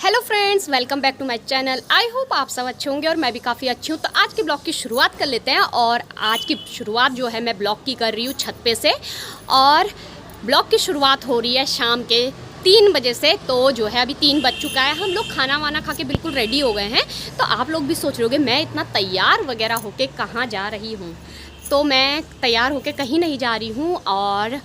Hello friends, welcome back to my channel. I hope आप सब अच्छे होंगे और मैं भी काफ़ी अच्छी हूँ। तो आज के ब्लॉग की शुरुआत कर लेते हैं। और आज की शुरुआत जो है मैं ब्लॉग की कर रही हूँ छत पे से। और ब्लॉग की शुरुआत हो रही है शाम के 3 बजे से। तो जो है अभी 3 बज चुका है, हम लोग खाना वाना खा के बिल्कुल रेडी हो गए हैं। तो आप लोग भी सोच रहे होंगे मैं इतना तैयार वगैरह होके कहाँ जा रही हूँ। तो मैं तैयार होके कहीं नहीं जा रही हूँ। और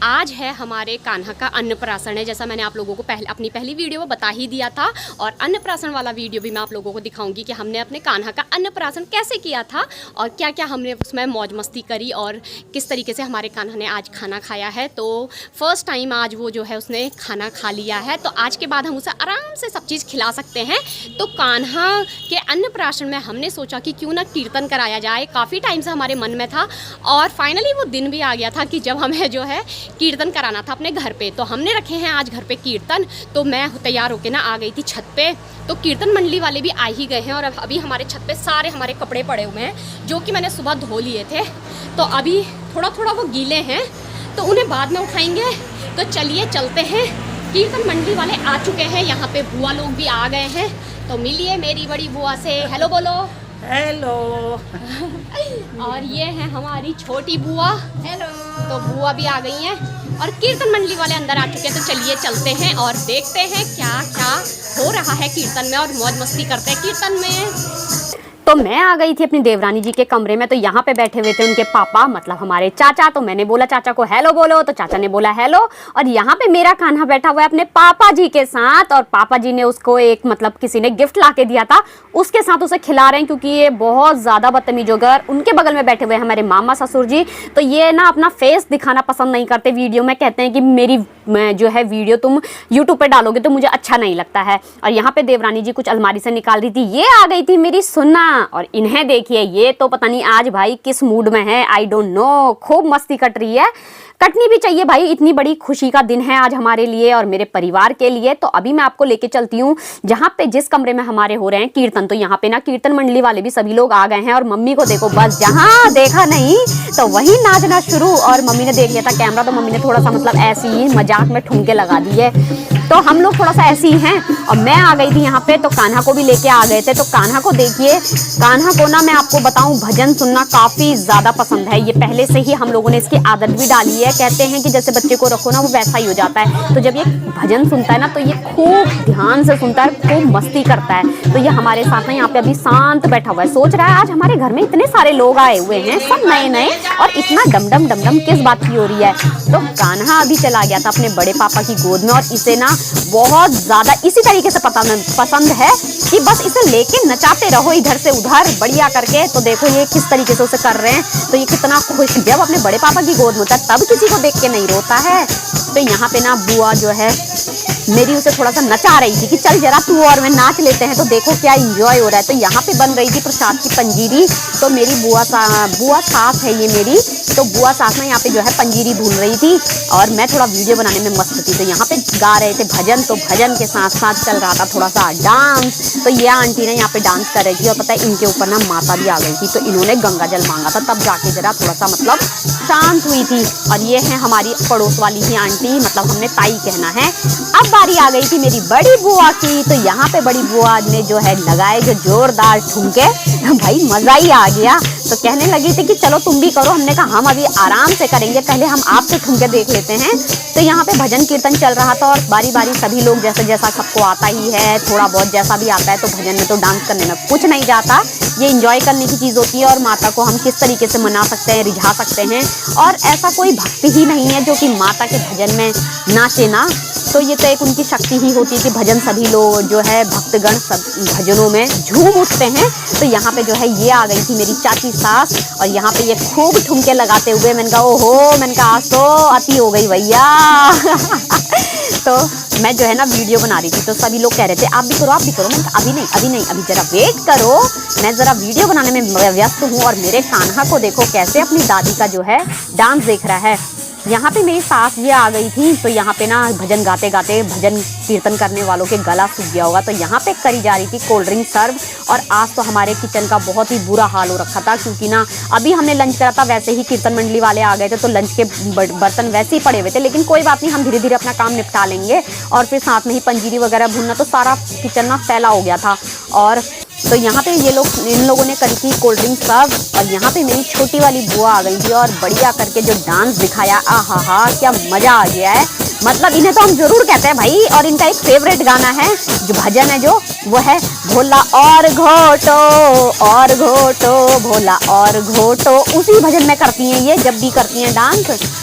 आज है हमारे कान्हा का अन्नप्राशन है, जैसा मैंने आप लोगों को अपनी पहली वीडियो में बता ही दिया था। और अन्नप्राशन वाला वीडियो भी मैं आप लोगों को दिखाऊंगी कि हमने अपने कान्हा का अन्नप्राशन कैसे किया था और क्या क्या हमने उसमें मौज मस्ती करी और किस तरीके से हमारे कान्हा ने आज खाना खाया है। तो फर्स्ट टाइम आज वो जो है उसने खाना खा लिया है। तो आज के बाद हम उसे आराम से सब चीज़ खिला सकते हैं। तो कान्हा के अन्नप्राशन में हमने सोचा कि क्यों ना कीर्तन कराया जाए। काफ़ी टाइम से हमारे मन में था और फाइनली वो दिन भी आ गया था कि जब हमें जो है कीर्तन कराना था अपने घर पे। तो हमने रखे हैं आज घर पे कीर्तन। तो मैं तैयार होके ना आ गई थी छत पे। तो कीर्तन मंडली वाले भी आ ही गए हैं और अभी हमारे छत पे सारे हमारे कपड़े पड़े हुए हैं जो कि मैंने सुबह धो लिए थे। तो अभी थोड़ा थोड़ा वो गीले हैं तो उन्हें बाद में उठाएंगे। तो चलिए चलते हैं। कीर्तन मंडली वाले आ चुके हैं, यहाँ पे बुआ लोग भी आ गए हैं। तो मिलिए मेरी बड़ी बुआ से, हेलो बोलो। हेलो। और ये है हमारी छोटी बुआ, हेलो। तो बुआ भी आ गई हैं और कीर्तन मंडली वाले अंदर आ चुके हैं। तो चलिए चलते हैं और देखते हैं क्या क्या हो रहा है कीर्तन में और मौज मस्ती करते हैं कीर्तन में। तो मैं आ गई थी अपनी देवरानी जी के कमरे में। तो यहाँ पे बैठे हुए थे उनके पापा, मतलब हमारे चाचा। तो मैंने बोला चाचा को हेलो बोलो, तो चाचा ने बोला हेलो। और यहाँ पे मेरा कान्हा बैठा हुआ है अपने पापा जी के साथ। और पापा जी ने उसको एक मतलब किसी ने गिफ्ट ला के दिया था, उसके साथ उसे खिला रहे हैं क्योंकि ये बहुत ज़्यादा बदतमीज हो गया। उनके बगल में बैठे हुए हैं हमारे मामा ससुर जी। तो ये ना अपना फेस दिखाना पसंद नहीं करते वीडियो में, कहते हैं कि मेरी जो है वीडियो तुम यूट्यूब पे डालोगे तो मुझे अच्छा नहीं लगता है। और यहाँ पे देवरानी जी कुछ अलमारी से निकाल रही थी। ये आ गई थी मेरी सुन्ना। और इन्हें देखिए, ये तो पता नहीं आज भाई किस मूड में है, आई डोंट नो। खूब मस्ती कट रही है, कटनी भी चाहिए भाई। इतनी बड़ी खुशी का दिन है आज हमारे लिए और मेरे परिवार के लिए। तो अभी मैं आपको लेके चलती हूँ जहाँ पे जिस कमरे में हमारे हो रहे हैं कीर्तन। तो यहाँ पे ना कीर्तन मंडली वाले भी सभी लोग आ गए हैं। और मम्मी को देखो, बस जहाँ देखा नहीं तो वहीं नाचना शुरू। और मम्मी ने देख लिया था कैमरा, तो मम्मी ने थोड़ा सा मतलब ऐसे ही मजाक में ठुमके लगा दिए। तो हम लोग थोड़ा सा ऐसे ही हैं। और मैं आ गई थी यहाँ पे, तो कान्हा को भी लेके आ गए थे। तो कान्हा को देखिए, कान्हा को ना मैं आपको बताऊं भजन सुनना काफी ज्यादा पसंद है। ये पहले से ही हम लोगों ने इसकी आदत भी डाली है। कहते हैं कि जैसे बच्चे को रखो ना वो वैसा ही हो जाता है। तो जब ये भजन सुनता है ना तो ये खूब ध्यान से सुनता है, खूब मस्ती करता है। तो ये हमारे साथ ना यहाँ पे अभी शांत बैठा हुआ है, सोच रहा है आज हमारे घर में इतने सारे लोग आए हुए हैं, सब नए नए, और इतना डमडम डमडम किस बात की हो रही है। तो कान्हा अभी चला गया था अपने बड़े पापा की गोद में। और इसे ना बहुत ज्यादा इसी तरीके से पसंद है कि बस इसे लेके नचाते रहो इधर से उधर बढ़िया करके। तो देखो ये किस तरीके से उसे कर रहे हैं। तो ये कितना खुश, जब अपने बड़े पापा की गोद में होता है तब किसी को देख के नहीं रोता है। तो यहाँ पे ना बुआ जो है मेरी उसे थोड़ा सा नचा रही थी कि चल जरा तू और मैं नाच लेते हैं। तो देखो क्या एंजॉय हो रहा है। तो यहाँ पे बन रही थी प्रसाद की पंजीरी। तो मेरी बुआ सास है ये मेरी। तो बुआ सास ना यहाँ पे जो है पंजीरी भून रही थी और मैं थोड़ा वीडियो बनाने में मस्त थी। तो यहाँ पे गा रहे थे भजन। तो भजन के साथ साथ चल रहा था थोड़ा सा डांस। तो ये आंटी ने यहाँ पे डांस कर रही थी और पता है इनके ऊपर ना माता भी आ गई थी। तो इन्होंने गंगा जल मांगा था, तब जाके जरा थोड़ा सा मतलब शांत हुई थी। और ये है हमारी पड़ोस वाली ही आंटी, मतलब हमने ताई कहना है। अब बारी आ गई थी मेरी बड़ी बुआ की। तो यहाँ पे बड़ी बुआ ने जो है लगाए जो जोरदार ठुमके, भाई मजा ही आ गया। तो कहने लगी थी कि चलो तुम भी करो। हमने कहा हम अभी आराम से करेंगे, पहले हम आपसे ठुमके देख लेते हैं। तो यहाँ पे भजन कीर्तन चल रहा था और बारी बारी सभी लोग जैसा जैसा सबको आता ही है, थोड़ा बहुत जैसा भी आता है। तो भजन में तो डांस करने में कुछ नहीं जाता, ये इंजॉय करने की चीज़ होती है। और माता को हम किस तरीके से मना सकते हैं, रिझा सकते हैं। और ऐसा कोई भक्ति ही नहीं है जो कि माता के भजन में नाचे ना। तो ये तो एक उनकी शक्ति ही होती है कि भजन सभी लोग जो है भक्तगण सब भजनों में झूम उठते हैं। तो यहाँ पे जो है ये आ गई थी मेरी चाची सास और यहाँ पे ये खूब ठुमके लगाते हुए। मैंने कहा ओहो, मैंने कहा आज तो अति हो गई भैया। तो मैं जो है ना वीडियो बना रही थी तो सभी लोग कह रहे थे आप भी करो, आप भी करो। मैंने कहा अभी नहीं, अभी जरा वेट करो, मैं जरा वीडियो बनाने में व्यस्त हूँ। और मेरे कान्हा को देखो कैसे अपनी दादी का जो है डांस देख रहा है। यहाँ पे मेरी सास जी आ गई थी, तो यहाँ पे ना भजन गाते गाते भजन कीर्तन करने वालों के गला सूख गया होगा, तो यहाँ पे करी जा रही थी कोल्ड ड्रिंक सर्व। और आज तो हमारे किचन का बहुत ही बुरा हाल हो रखा था, क्योंकि ना अभी हमने लंच करा था, वैसे ही कीर्तन मंडली वाले आ गए थे, तो लंच के बर्तन वैसे ही पड़े हुए थे। लेकिन कोई बात नहीं, हम धीरे धीरे अपना काम निपटा लेंगे। और फिर साथ में ही पंजीरी वगैरह भूनना, तो सारा किचन ना फैला हो गया था। और तो यहाँ पे इन लोगों ने करी थी कोल्ड ड्रिंक सर्व। और यहाँ पे मेरी छोटी वाली बुआ आ गई थी और बढ़िया करके जो डांस दिखाया, आहा हा क्या मज़ा आ गया है। मतलब इन्हें तो हम जरूर कहते हैं भाई। और इनका एक फेवरेट गाना है, जो भजन है जो, वो है भोला और घोटो भोला और घोटो। उसी भजन में करती हैं ये, जब भी करती हैं डांस।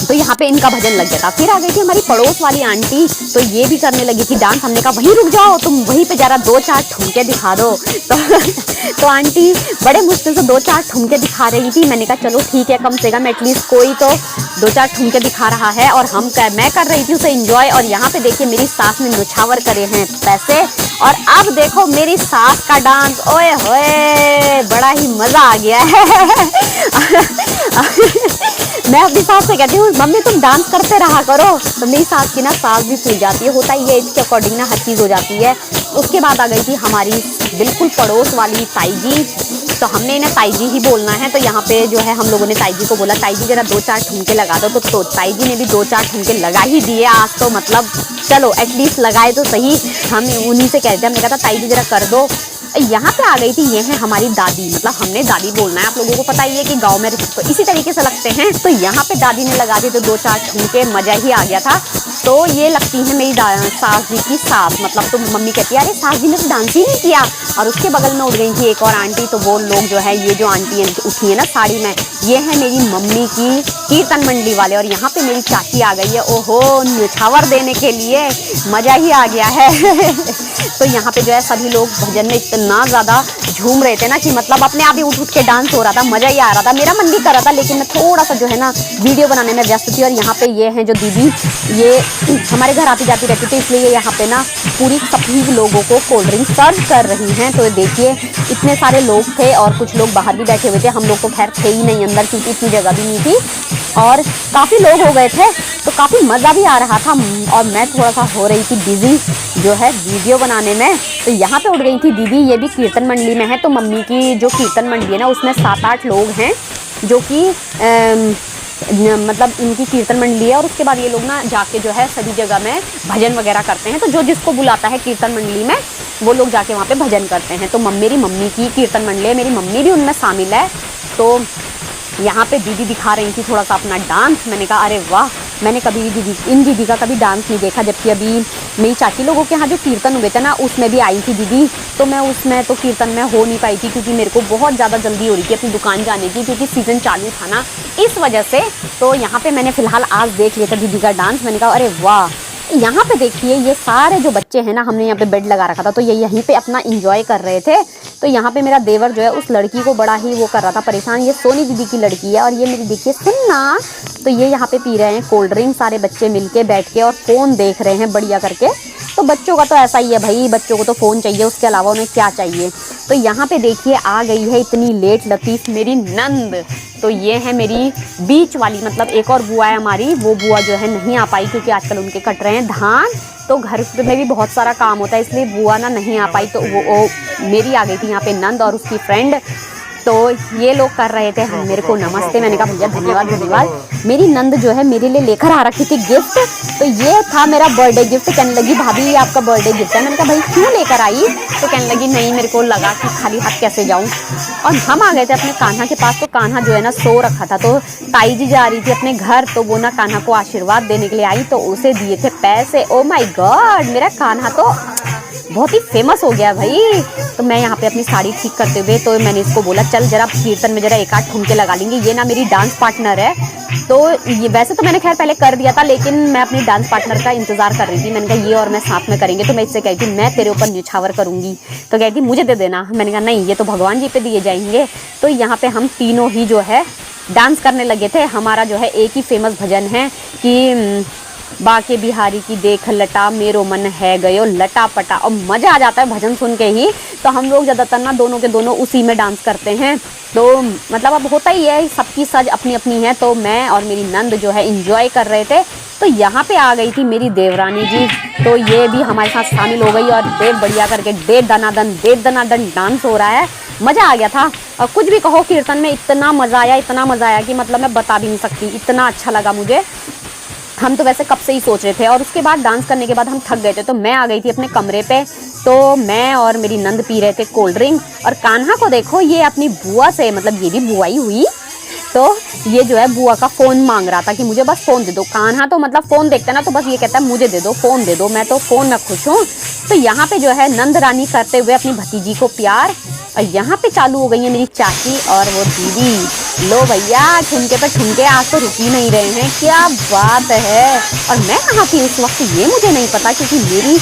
तो यहाँ पे इनका भजन लग गया था। फिर आ गई थी हमारी पड़ोस वाली आंटी, तो ये भी करने लगी थी डांस। हमने कहा वहीं रुक जाओ, तुम वहीं पे जरा 2-4 ठुमके दिखा दो। तो आंटी बड़े मुश्किल से 2-4 ठुमके दिखा रही थी। मैंने कहा चलो ठीक है, कम से कम एटलीस्ट कोई तो 2-4 ठुमके दिखा रहा है। और मैं कर रही थी उसे इंजॉय। और यहाँ पे देखिए मेरी सास ने न्योछावर करे हैं पैसे। और अब देखो मेरी सास का डांस, ओए होए बड़ा ही मज़ा आ गया है। मैं अपनी सास से कहती हूँ मम्मी तुम डांस करते रहा करो, तो मेरी सास की ना सास भी फूल जाती है। होता ही है, इसके अकॉर्डिंग ना हर चीज़ हो जाती है। उसके बाद आ गई थी हमारी बिल्कुल पड़ोस वाली ताई जी। तो हमने इन्हें ताई जी ही बोलना है, तो यहाँ पे जो है हम लोगों ने ताई जी को बोला ताई जी जरा 2-4 ठुमके लगा दो। तो ताई जी ने भी 2-4 ठुमके लगा ही दिए आज तो। मतलब चलो एटलीस्ट लगाए तो सही। हम उन्हीं से कहते हैं, हमने कहा था ताई जी जरा कर दो। यहाँ पे आ गई थी, ये है हमारी दादी। मतलब हमने दादी बोलना है, आप लोगों को पता ही है कि गांव में तो इसी तरीके से लगते हैं। तो यहाँ पे दादी ने लगा दी तो 2-4 ठुमके, मज़ा ही आ गया था। तो ये लगती है मेरी सास जी की सास। मतलब तो मम्मी कहती है अरे सास जी ने तो डांस ही नहीं किया। और उसके बगल में उठ गई थी एक और आंटी। तो वो लोग जो है, ये जो आंटी उठी है ना साड़ी में, ये है मेरी मम्मी की कीर्तन मंडली वाले। और यहाँ पे मेरी चाची आ गई है, ओहो न्योछावर देने के लिए। मज़ा ही आ गया है। तो यहाँ पे जो है सभी लोग भजन में इतना ज़्यादा झूम रहे थे ना कि मतलब अपने आप ही उठ उठ के डांस हो रहा था, मज़ा ही आ रहा था। मेरा मन भी कर रहा था, लेकिन मैं थोड़ा सा जो है ना वीडियो बनाने में व्यस्त थी। और यहाँ पे ये हैं जो दीदी, ये हमारे घर आती जाती रहती थी, इसलिए यहाँ पे ना पूरी सभी लोगों को कोल्ड ड्रिंक सर्व कर रही हैं। तो देखिए इतने सारे लोग थे और कुछ लोग बाहर भी बैठे हुए थे। हम लोग तो खैर थे ही नहीं अंदर, क्योंकि इतनी जगह भी नहीं थी और काफ़ी लोग हो गए थे, तो काफ़ी मज़ा भी आ रहा था। और मैं थोड़ा सा हो रही थी बिजी जो है वीडियो बनाने में। तो यहाँ पे उठ गई थी दीदी, ये भी कीर्तन मंडली में है। तो मम्मी की जो कीर्तन मंडली है ना, उसमें 7-8 लोग हैं जो कि मतलब इनकी कीर्तन मंडली है। और उसके बाद ये लोग ना जाके जो है सभी जगह में भजन वगैरह करते हैं। तो जो जिसको बुलाता है कीर्तन मंडली में, वो लोग जाके वहाँ पे भजन करते हैं। तो मेरी मम्मी की कीर्तन मंडली है, मेरी मम्मी भी उनमें शामिल है। तो यहाँ पे दीदी दिखा रही थी थोड़ा सा अपना डांस। मैंने कहा अरे वाह, मैंने कभी इन दीदी का कभी डांस नहीं देखा। जबकि अभी मेरी चाची लोगों के यहाँ जो कीर्तन हुए थे ना, उसमें भी आई थी दीदी। तो मैं उसमें तो कीर्तन में हो नहीं पाई थी, क्योंकि मेरे को बहुत ज़्यादा जल्दी हो रही थी अपनी दुकान जाने की, क्योंकि सीज़न चालू था ना, इस वजह से। तो यहाँ पे मैंने फ़िलहाल आज देख लिया था दीदी का डांस। मैंने कहा अरे वाह। यहाँ पे देखिए ये सारे जो बच्चे हैं ना, हमने यहाँ पे बेड लगा रखा था, तो ये यहीं पे अपना इंजॉय कर रहे थे। तो यहाँ पे मेरा देवर जो है उस लड़की को बड़ा ही वो कर रहा था परेशान। ये सोनी दीदी की लड़की है और ये मेरी देखिए सुनना। तो ये यहाँ पे पी रहे हैं कोल्ड ड्रिंक, सारे बच्चे मिलके बैठ के, और फ़ोन देख रहे हैं बढ़िया करके। तो बच्चों का तो ऐसा ही है भाई, बच्चों को तो फ़ोन चाहिए, उसके अलावा उन्हें क्या चाहिए। तो यहाँ पे देखिए आ गई है इतनी लेट लतीफ़ मेरी नंद। तो ये है मेरी बीच वाली, मतलब एक और बुआ है हमारी, वो बुआ जो है नहीं आ पाई क्योंकि आजकल उनके कट रहे हैं धान। तो घर में भी बहुत सारा काम होता है, इसलिए बुआ ना नहीं आ पाई। तो वो मेरी आ गई थी यहाँ पे नंद और उसकी फ्रेंड। तो ये लोग कर रहे थे हम मेरे को नमस्ते। मैंने कहा भैया धन्यवाद। मेरी नंद जो है मेरे लिए लेकर आ रखी थी गिफ्ट। तो ये था मेरा बर्थडे गिफ्ट। कहने लगी भाभी ये आपका बर्थडे गिफ्ट है। मैंने कहा भाई क्यों लेकर आई? तो कहने लगी नहीं, मेरे को लगा कि खाली हाथ कैसे जाऊँ। और हम आ गए थे अपने कान्हा के पास। तो कान्हा जो है ना सो रखा था। तो ताई जी जा रही थी अपने घर, तो वो ना कान्हा को आशीर्वाद देने के लिए आई, तो उसे दिए थे पैसे। ओ माई गॉड, मेरा कान्हा तो बहुत ही फेमस हो गया भाई। तो मैं यहाँ पे अपनी साड़ी ठीक करते हुए, तो मैंने इसको बोला चल जरा कीर्तन में जरा 1-8 ठुमके लगा लेंगे। ये ना मेरी डांस पार्टनर है। तो ये वैसे तो मैंने खैर पहले कर दिया था, लेकिन मैं अपनी डांस पार्टनर का इंतजार कर रही थी। मैंने कहा ये और मैं साथ में करेंगे। तो मैं इससे कही थी मैं तेरे ऊपर न्योछावर करूँगी। तो कहती थी मुझे दे देना। मैंने कहा नहीं, ये तो भगवान जी पे दिए जाएंगे। तो यहाँ पे हम तीनों ही जो है डांस करने लगे थे। हमारा जो है एक ही फेमस भजन है कि बाके बिहारी की देख लटा, मेरो मन है गयो लटा पटा। और मज़ा आ जाता है भजन सुन के ही। तो हम लोग ज़्यादातर ना दोनों के दोनों उसी में डांस करते हैं। तो मतलब अब होता ही है, सबकी सज अपनी अपनी है। तो मैं और मेरी नंद जो है इंजॉय कर रहे थे। तो यहाँ पे आ गई थी मेरी देवरानी जी, तो ये भी हमारे साथ शामिल हो गई और देव बढ़िया करके दे दनादन डांस हो रहा है। मज़ा आ गया था। और कुछ भी कहो, कीर्तन में इतना मज़ा आया कि मतलब मैं बता भी नहीं सकती, इतना अच्छा लगा मुझे। हम तो वैसे कब से ही सोच रहे थे। और उसके बाद डांस करने के बाद हम थक गए थे, तो मैं आ गई थी अपने कमरे पे। तो मैं और मेरी नंद पी रहे थे कोल्ड ड्रिंक। और कान्हा को देखो, ये अपनी बुआ से, मतलब ये भी बुआ ही हुई, तो ये जो है बुआ का फ़ोन मांग रहा था कि मुझे बस फ़ोन दे दो। कान्हा तो मतलब फ़ोन देखता है ना, तो बस ये कहता है मुझे दे दो, फ़ोन दे दो। मैं तो फ़ोन में खुश हूँ। तो यहाँ पे जो है नंद रानी करते हुए अपनी भतीजी को प्यार। और यहाँ पे चालू हो गई है मेरी चाची और वो दीदी। लो भैया, ठुमके पे ठुमके आज तो रुक ही नहीं रहे हैं, क्या बात है। और मैं कहाँ थी उस वक्त ये मुझे नहीं पता, क्योंकि मेरी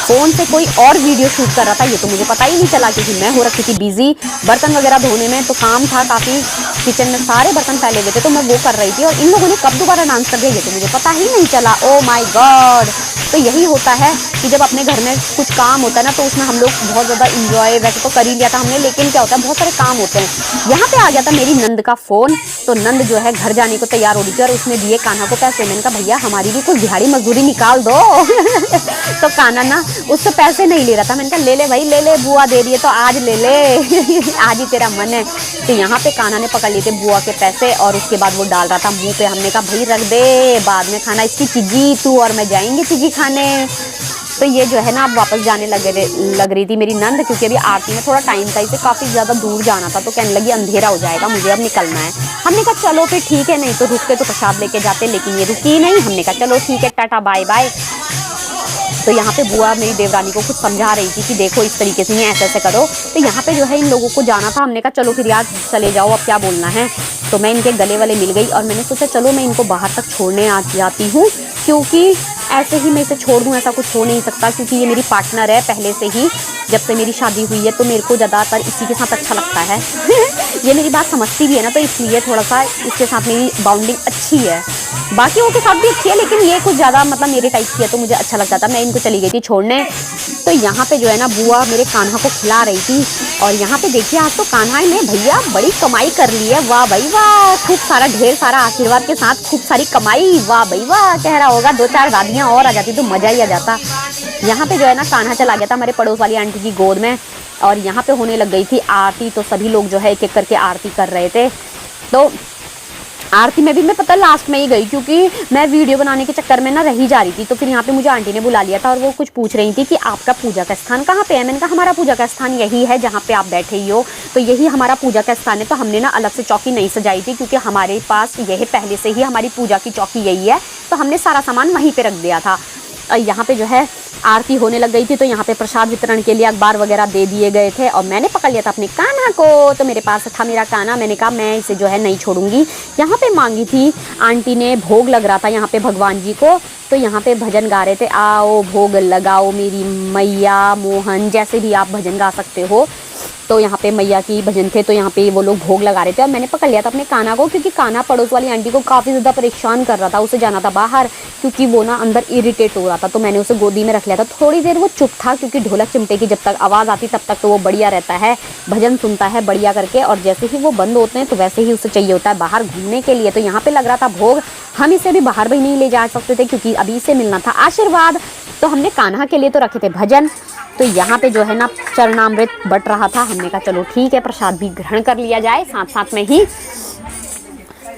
फ़ोन से कोई और वीडियो शूट कर रहा था, ये तो मुझे पता ही नहीं चला, क्योंकि मैं हो रखी थी बिजी बर्तन वगैरह धोने में। तो काम था काफ़ी, किचन में सारे बर्तन फैले हुए थे, तो मैं वो कर रही थी। और इन लोगों ने कब दोबारा डांस कर दिया ये तो मुझे पता ही नहीं चला। Oh my God. तो यही होता है कि जब अपने घर में कुछ काम होता है ना, तो उसमें हम लोग बहुत ज़्यादा इंजॉय वैसे तो कर ही लिया था हमने, लेकिन क्या होता है बहुत सारे काम होते हैं। यहाँ पे आ गया था मेरी नंद का फ़ोन। तो नंद जो है घर जाने को तैयार हो रही थी और उसने दिए कान्हा को पैसे। मैंने कहा भैया हमारी भी कुछ दिहाड़ी मजदूरी निकाल दो। तो कान्हा ना उससे पैसे नहीं ले रहा था। मैंने कहा ले ले भाई ले ले, बुआ दे रही है तो आज ले ले। आज ही तेरा मन है। तो यहाँ पे कान्हा ने पकड़ लिए थे बुआ के पैसे और उसके बाद वो डाल रहा था मुंह पे। हमने कहा भाई रख दे, बाद में खाना, इसकी चिज्जी, तू और मैं जाएंगे चिज्जी खाने। तो ये जो है ना अब वापस जाने लग रही थी मेरी नंद, क्योंकि अभी आरती में थोड़ा टाइम था, इसे काफ़ी ज़्यादा दूर जाना था। तो कहने लगी अंधेरा हो जाएगा, मुझे अब निकलना है। हमने कहा चलो फिर ठीक है, नहीं तो रुक के तो प्रसाद लेके जाते, लेकिन ये रुकी नहीं। हमने कहा चलो ठीक है, टाटा बाय बाय। तो यहाँ पे बुआ मेरी देवरानी को कुछ समझा रही थी कि देखो इस तरीके से नहीं, ऐसे ऐसे करो। तो यहाँ पे जो है इन लोगों को जाना था। हमने कहा चलो फिर यार चले जाओ, अब क्या बोलना है। तो मैं इनके गले वाले मिल गई और मैंने सोचा चलो मैं इनको बाहर तक छोड़ने आ जाती हूँ, क्योंकि ऐसे ही मैं इसे छोड़ दूँ ऐसा कुछ हो नहीं सकता, क्योंकि ये मेरी पार्टनर है पहले से ही, जब से मेरी शादी हुई है। तो मेरे को ज़्यादातर इसी के साथ अच्छा लगता है। ये मेरी बात समझती भी है ना, तो इसलिए थोड़ा सा इसके साथ मेरी बाउंडिंग अच्छी है। बाकियों के साथ भी अच्छी है, लेकिन ये कुछ ज़्यादा मतलब मेरे टाइप की है, तो मुझे अच्छा लगता था। मैं इनको चली गई थी छोड़ने। तो यहाँ पे जो है ना बुआ मेरे कान्हा को खिला रही थी। और यहाँ पे देखिए आज तो कान्हा ने भैया बड़ी कमाई कर ली है। वाह भाई वाह, खूब सारा ढेर सारा आशीर्वाद के साथ खूब सारी कमाई। वाह भाई वाह कह रहा होगा। 2-4 दादियाँ और आ जाती तो मज़ा ही आ जाता। यहाँ पे जो है ना कान्हा चला गया था हमारे पड़ोस वाली आंटी की गोद में। और यहाँ पे होने लग गई थी आरती। तो सभी लोग जो है एक एक करके आरती कर रहे थे। तो आरती में भी मैं पता लास्ट में ही गई, क्योंकि मैं वीडियो बनाने के चक्कर में ना रही जा रही थी। तो फिर यहाँ पे मुझे आंटी ने बुला लिया था और वो कुछ पूछ रही थी कि आपका पूजा का स्थान कहाँ पे है। मैंने कहा हमारा पूजा का स्थान यही है जहाँ पे आप बैठे ही हो, तो यही हमारा पूजा का स्थान है। तो हमने ना अलग से चौकी नहीं सजाई थी, क्योंकि हमारे पास यही पहले से ही हमारी पूजा की चौकी यही है। तो हमने सारा सामान वहीं पर रख दिया था। यहाँ पे जो है आरती होने लग गई थी। तो यहाँ पे प्रसाद वितरण के लिए अखबार वगैरह दे दिए गए थे और मैंने पकड़ लिया था अपने कान्हा को। तो मेरे पास था मेरा कान्हा। मैंने कहा मैं इसे जो है नहीं छोड़ूंगी। यहाँ पे मांगी थी आंटी ने, भोग लग रहा था यहाँ पे भगवान जी को। तो यहाँ पे भजन गा रहे थे, आओ भोग लगाओ मेरी मैया मोहन, जैसे भी आप भजन गा सकते हो। तो यहाँ पे मैया की भजन थे, तो यहाँ पे वो लोग भोग लगा रहे थे। और मैंने पकड़ लिया था अपने कान्हा को, क्योंकि कान्हा पड़ोस वाली आंटी को काफ़ी ज़्यादा परेशान कर रहा था। उसे जाना था बाहर, क्योंकि वो ना अंदर इरिटेट हो रहा था। तो मैंने उसे गोदी में रख लिया था। थोड़ी देर वो चुप था, क्योंकि ढोलक चिमटे की जब तक आवाज़ आती तब तक तो वो बढ़िया रहता है, भजन सुनता है बढ़िया करके। और जैसे ही वो बंद होते हैं तो वैसे ही उसे चाहिए होता है बाहर घूमने के लिए। तो यहाँ पर लग रहा था भोग। हम इसे भी बाहर भी नहीं ले जा सकते थे, क्योंकि अभी इसे मिलना था आशीर्वाद। तो हमने कान्हा के लिए तो रखे थे भजन। तो यहाँ पे जो है ना चरणामृत बट रहा था। हमने कहा चलो ठीक है, प्रसाद भी ग्रहण कर लिया जाए साथ साथ में ही।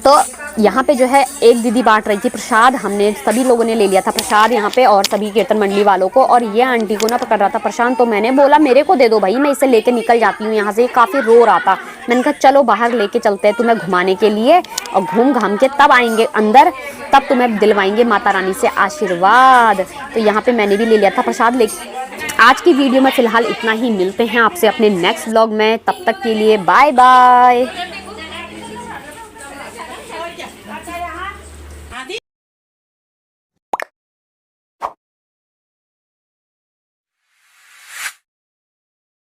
तो यहाँ पे जो है एक दीदी बांट रही थी प्रसाद। हमने सभी लोगों ने ले लिया था प्रसाद यहाँ पे, और सभी कीर्तन मंडली वालों को। और ये आंटी को ना पकड़ रहा था प्रशांत। तो मैंने बोला मेरे को दे दो भाई, मैं इसे लेके निकल जाती हूँ यहाँ से। ये काफ़ी रो रहा था। मैंने कहा चलो बाहर लेके चलते हैं तुम्हें घुमाने के लिए, और घूम घाम के तब आएंगे अंदर, तब तुम्हें दिलवाएंगे माता रानी से आशीर्वाद। तो यहाँ पे मैंने भी ले लिया था प्रसाद। आज की वीडियो में फ़िलहाल इतना ही। मिलते हैं आपसे अपने नेक्स्ट व्लॉग में, तब तक के लिए बाय बाय।